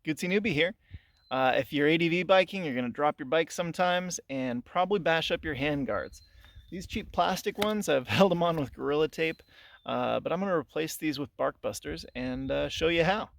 Guzzi Newbie here. If you're ADV biking, you're going to drop your bike sometimes and probably bash up your handguards. These cheap plastic ones, I've held them on with Gorilla Tape, but I'm going to replace these with Barkbusters and show you how.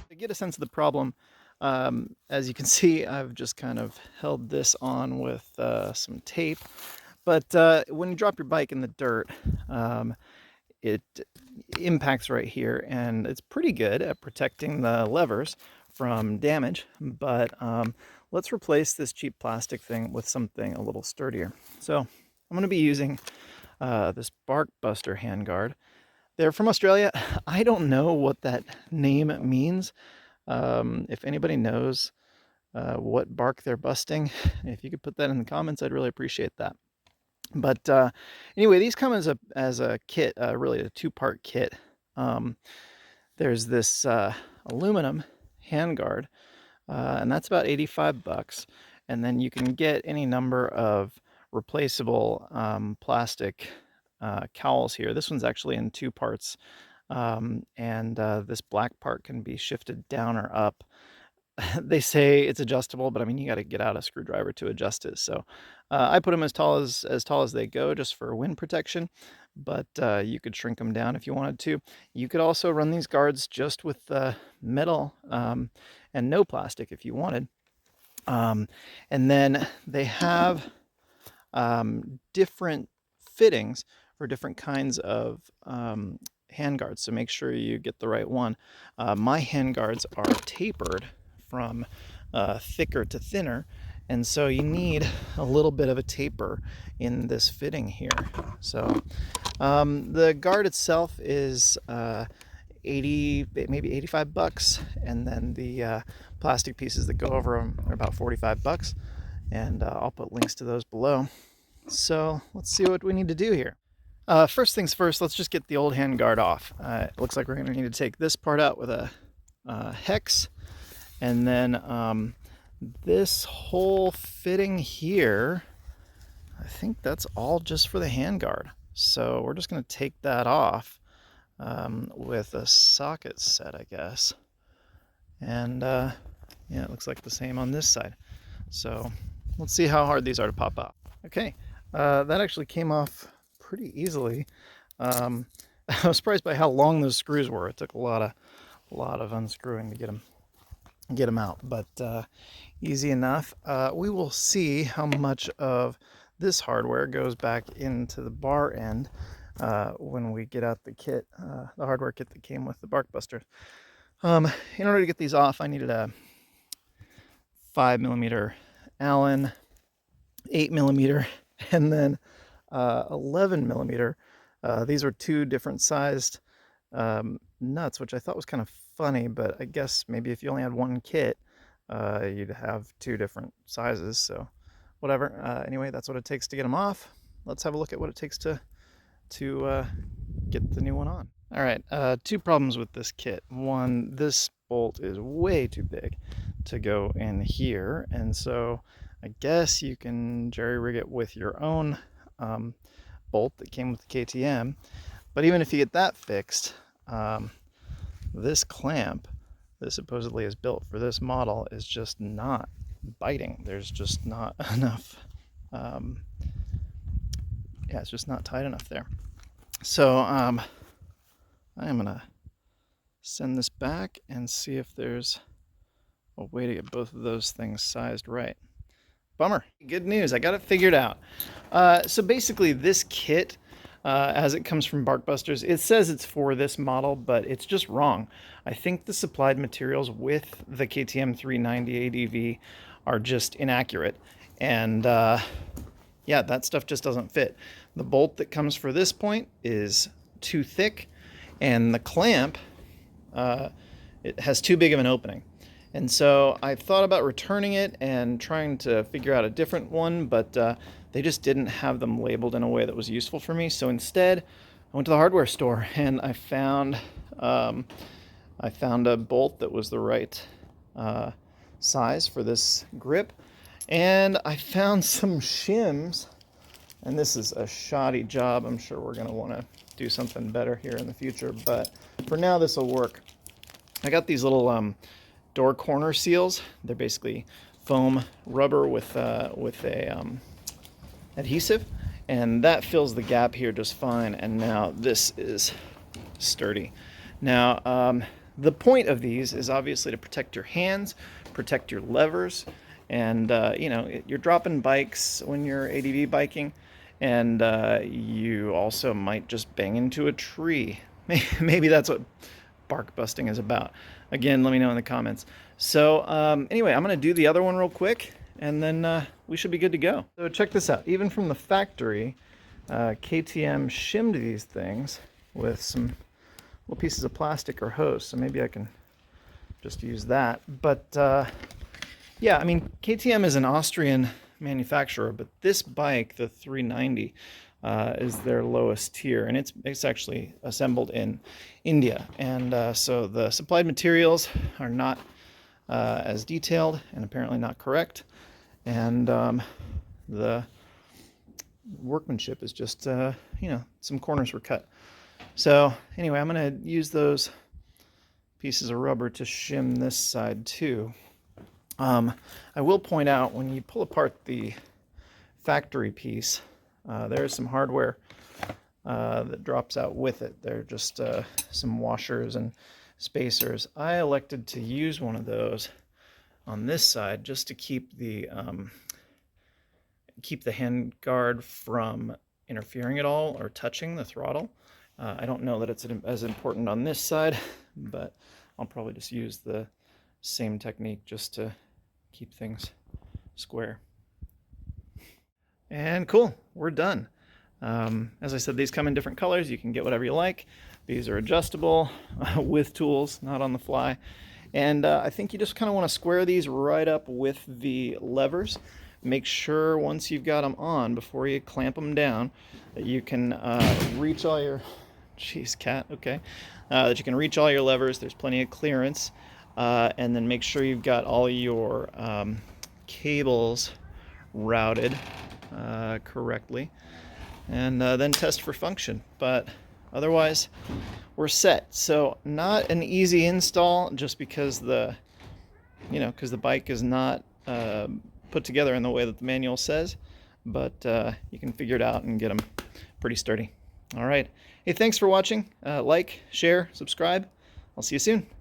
To get a sense of the problem, as you can see, I've just kind of held this on with some tape. But when you drop your bike in the dirt, it impacts right here, and it's pretty good at protecting the levers from damage. But let's replace this cheap plastic thing with something a little sturdier. So I'm going to be using this Barkbuster handguard. They're from Australia. I don't know what that name means. If anybody knows what bark they're busting, if you could put that in the comments, I'd really appreciate that. But anyway, these come as a kit, really a two-part kit. There's this aluminum handguard, and that's about 85 bucks. And then you can get any number of replaceable plastic cowls here. This one's actually in two parts, and this black part can be shifted down or up. They say it's adjustable, but I mean, you got to get out a screwdriver to adjust it. So I put them as tall as they go, just for wind protection. But you could shrink them down if you wanted to. You could also run these guards just with metal and no plastic if you wanted. And then they have different fittings for different kinds of handguards. So make sure you get the right one. My handguards are tapered from thicker to thinner, and so you need a little bit of a taper in this fitting here. So the guard itself is 80, maybe 85 bucks, and then the plastic pieces that go over them are about 45 bucks, and I'll put links to those below. So let's see what we need to do here. First things first, let's just get the old handguard off. It looks like we're going to need to take this part out with a hex. And then this whole fitting here, I think that's all just for the handguard. So we're just going to take that off with a socket set, I guess. And yeah, it looks like the same on this side. So let's see how hard these are to pop off. Okay, that actually came off pretty easily. I was surprised by how long those screws were. It took a lot of unscrewing to get them out, but easy enough. We will see how much of this hardware goes back into the bar end when we get out the kit, the hardware kit that came with the Barkbuster. In order to get these off, I needed a 5mm Allen, 8mm, and then 11mm. These are two different sized nuts, which I thought was kind of funny, but I guess maybe if you only had one kit, you'd have two different sizes, so whatever. Anyway, that's what it takes to get them off. Let's have a look at what it takes to get the new one on. All right, two problems with this kit. One, this bolt is way too big to go in here, and so I guess you can jerry rig it with your own bolt that came with the KTM. But even if you get that fixed, this clamp that supposedly is built for this model is just not biting. There's just not enough, yeah, it's just not tight enough there. So I am gonna send this back and see if there's a way to get both of those things sized right. Bummer. Good news, I got it figured out. So basically this kit, as it comes from Barkbusters, it says it's for this model, but it's just wrong. I think the supplied materials with the KTM 390 ADV are just inaccurate. And yeah, that stuff just doesn't fit. The bolt that comes for this point is too thick, and the clamp, it has too big of an opening. And so I thought about returning it and trying to figure out a different one, but they just didn't have them labeled in a way that was useful for me. So instead, I went to the hardware store and I found a bolt that was the right size for this grip. And I found some shims, and this is a shoddy job. I'm sure we're going to want to do something better here in the future, but for now this will work. I got these little door corner seals. They're basically foam rubber with a adhesive, and that fills the gap here just fine. And now this is sturdy. Now the point of these is obviously to protect your hands, protect your levers, and you know, you're dropping bikes when you're ADV biking, and you also might just bang into a tree. Maybe that's what bark busting is about. Again, let me know in the comments. So anyway, I'm going to do the other one real quick, and then we should be good to go. So check this out. Even from the factory, KTM shimmed these things with some little pieces of plastic or hose. So maybe I can just use that. But yeah, I mean, KTM is an Austrian manufacturer, but this bike, the 390, is their lowest tier, and it's actually assembled in India. And so the supplied materials are not as detailed and apparently not correct. And the workmanship is just, you know, some corners were cut. So anyway, I'm going to use those pieces of rubber to shim this side too. I will point out, when you pull apart the factory piece, there's some hardware that drops out with it. They're just some washers and spacers. I elected to use one of those on this side just to keep the handguard from interfering at all or touching the throttle. I don't know that it's as important on this side, but I'll probably just use the same technique just to keep things square. And cool, we're done. As I said, these come in different colors. You can get whatever you like. These are adjustable with tools, not on the fly. And I think you just kind of want to square these right up with the levers. Make sure once you've got them on, before you clamp them down, that you can reach all your, jeez, cat, okay, that you can reach all your levers. There's plenty of clearance. And then make sure you've got all your cables routed correctly, and then test for function. But otherwise, we're set. So not an easy install, just because the bike is not put together in the way that the manual says, but you can figure it out and get them pretty sturdy. All right. Hey, thanks for watching. Like, share, subscribe. I'll see you soon.